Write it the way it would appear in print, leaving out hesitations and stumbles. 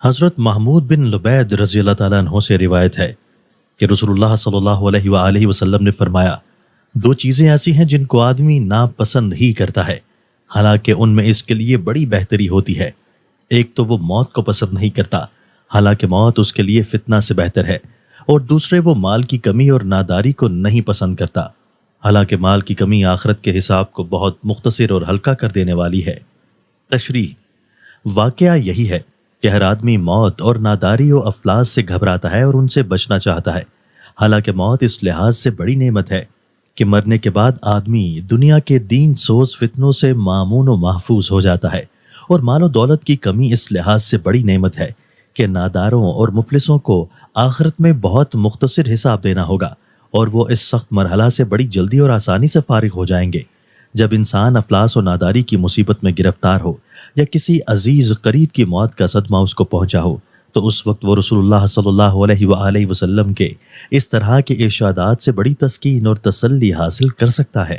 حضرت محمود بن لبید رضی اللہ تعالیٰ عنہ سے روایت ہے کہ رسول اللہ صلی اللہ علیہ وآلہ وسلم نے فرمایا، دو چیزیں ایسی ہیں جن کو آدمی ناپسند ہی کرتا ہے، حالانکہ ان میں اس کے لیے بڑی بہتری ہوتی ہے۔ ایک تو وہ موت کو پسند نہیں کرتا، حالانکہ موت اس کے لیے فتنہ سے بہتر ہے، اور دوسرے وہ مال کی کمی اور ناداری کو نہیں پسند کرتا، حالانکہ مال کی کمی آخرت کے حساب کو بہت مختصر اور ہلکا کر دینے والی ہے۔ تشریح: واقعہ یہی ہے کہ ہر آدمی موت اور ناداری و افلاس سے گھبراتا ہے اور ان سے بچنا چاہتا ہے، حالانکہ موت اس لحاظ سے بڑی نعمت ہے کہ مرنے کے بعد آدمی دنیا کے دین سوز فتنوں سے مامون و محفوظ ہو جاتا ہے، اور مال و دولت کی کمی اس لحاظ سے بڑی نعمت ہے کہ ناداروں اور مفلسوں کو آخرت میں بہت مختصر حساب دینا ہوگا، اور وہ اس سخت مرحلہ سے بڑی جلدی اور آسانی سے فارغ ہو جائیں گے۔ جب انسان افلاس و ناداری کی مصیبت میں گرفتار ہو یا کسی عزیز قریب کی موت کا صدمہ اس کو پہنچا ہو، تو اس وقت وہ رسول اللہ صلی اللہ علیہ وآلہ وسلم کے اس طرح کے ارشادات سے بڑی تسکین اور تسلی حاصل کر سکتا ہے۔